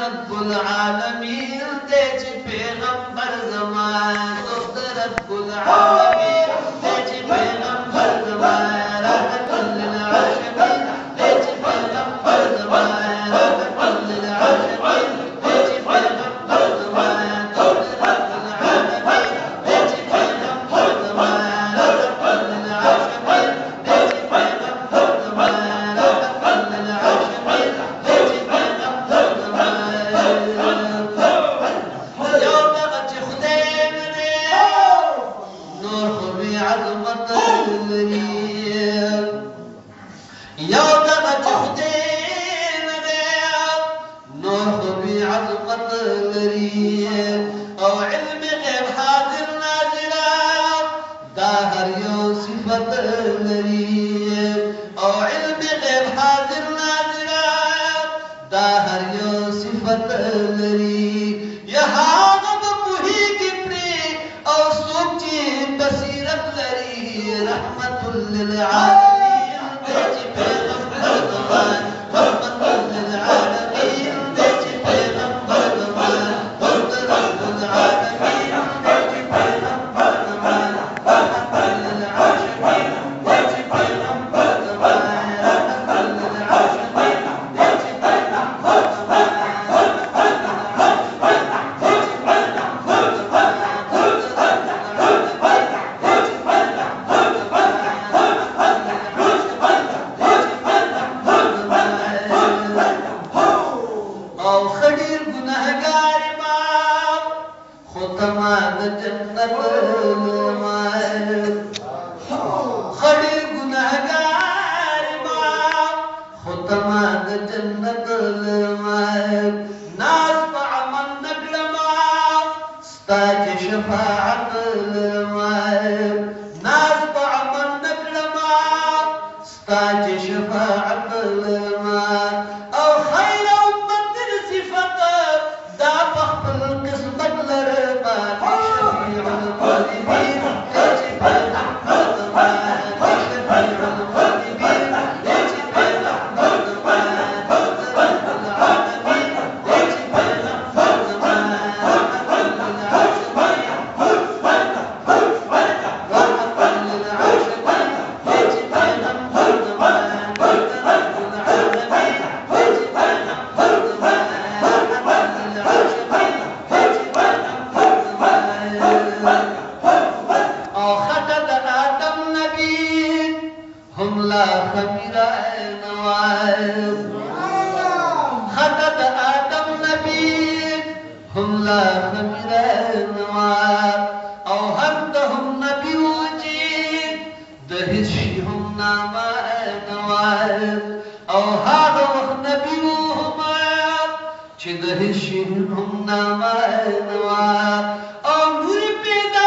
رب العالمین دے چی پیغمبر زمان دوست رب العالمین دے چی پیغمبر زمان رحمت للعاشقین دے چی پیغمبر زمان رحمت للعاشقین دے چی پیغمبر زمان دوست رب العالمین دے چی پیغمبر زمان رحمت للعاشقین دے چی پیغمبر زمان رحمت للعاشقین دے چی پیغمبر عظمت الريم يوم تخدين نور بعظمت الريم او علم غير حاضر نازلا داهر يوصفت الريم او علم غير حاضر نازلا داهر يوصفت الريم يا هذا بمهيك بري او سوچي بصيرت رحمة للعالمين ديجي پیغمبر زمان رحمة للعالمين ديجي پیغمبر زمان دوست رب العالمين ديجي پیغمبر زمان رحمة للعاشقين ديجي پیغمبر زمان رحمة للعاشقين ديجي پیغمبر زمان رحمة للعاشقين ديجي پیغمبر زمان دوست رب العالمين ختمان جنت المائب خڑی گناہگار امام ختمان جنت المائب ناس بعمل نقلمام ستاج شفاعت المائب ناس بعمل نقلمام ستاج شفاعت المائب او خیر امت صفت دا بخبل قسمت لرمان شفیع المذنبین دیجی پیغمبر زمان شفیع المذنبین دیجی پیغمبر زمان دوست رب العالمین دیجی پیغمبر زمان رحمت للعاشقین رحمت للعاشقین دیجی پیغمبر زمان دوست رب العالمین دیجی پیغمبر زمان رحمت للعاشقین خطد آدم نبی هم لا خمیر نوائب خطد آدم نبی هم لا خمیر نوائب او هم دهم نبی وجید دهشی هم نام نوائب او هذا وقت نبی وهم چه دهشی هم نام نوائب او نوری پیدا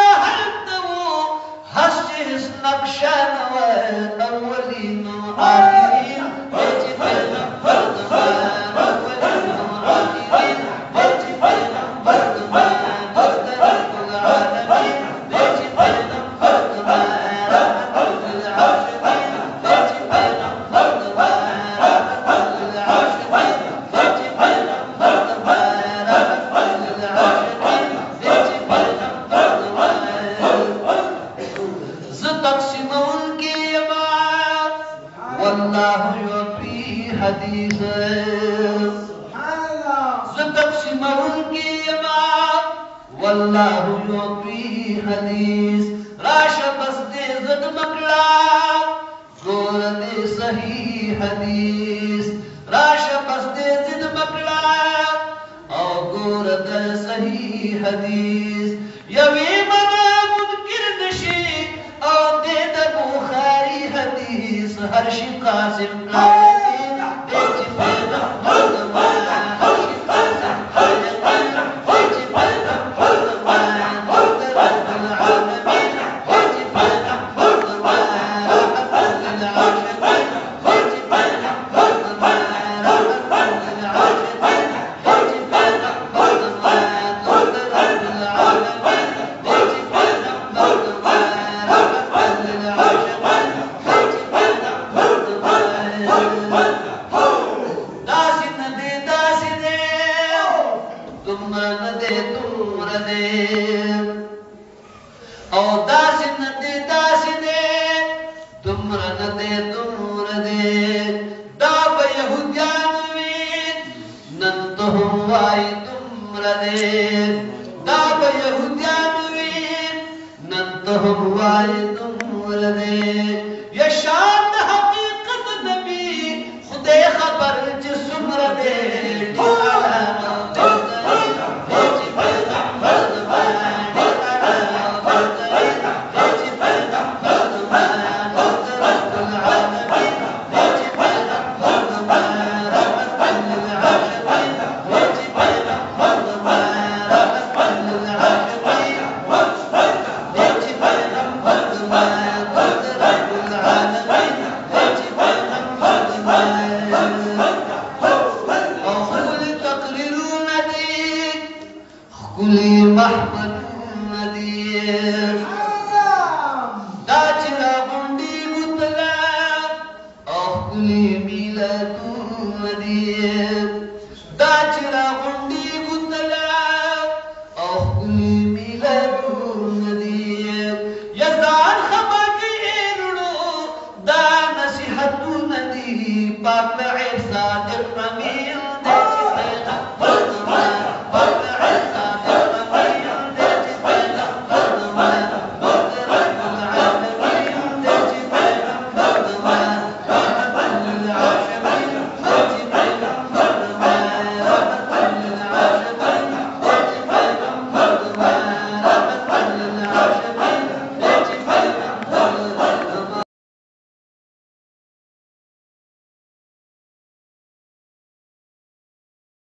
هسجس نقشان والأولين والآخرين يجي پیغمبر زمان والأولين والآخرين يجي پیغمبر زمان دوست رب العالمين يجي پیغمبر زمان رحمة للعاشقين يجي پیغمبر زمان رحمة للعاشقين يجي پیغمبر زمان رحمة للعاشقين يجي پیغمبر زمان تقسمون کی امام واللہ یوفی حدیث تقسمون کی امام واللہ یوفی حدیث راشا بس دے زد مکڑا گور دے صحیح حدیث راشا بس دے زد مکڑا او گور دے صحیح حدیث یوی منا منکر نشی او دے دا بخاری حدیث ہر شی قاسم قائدین دیجی پیغمبر زمان ہر شی قاسم قائدین دیجی پیغمبر زمان دوست رب العالمین دیجی پیغمبر زمان رحمت للعاشقین دیجی پیغمبر زمان رحمت للعاشقین دیجی پیغمبر زمان دوست رب العالمین دیجی پیغمبر زمان رحمت للعاشقين تمرا ندے او داس ندے تمرا ندے دا با یہودیان وین ننتهم وائی تمرا دے دا با یہودیان وین ننتهم وائی تمرا دے یشان حقیقت نبی خدے خبر جسمر دے كلي محمد ندير داچرا بندي مطلع كلي ميلاد ندير داچرا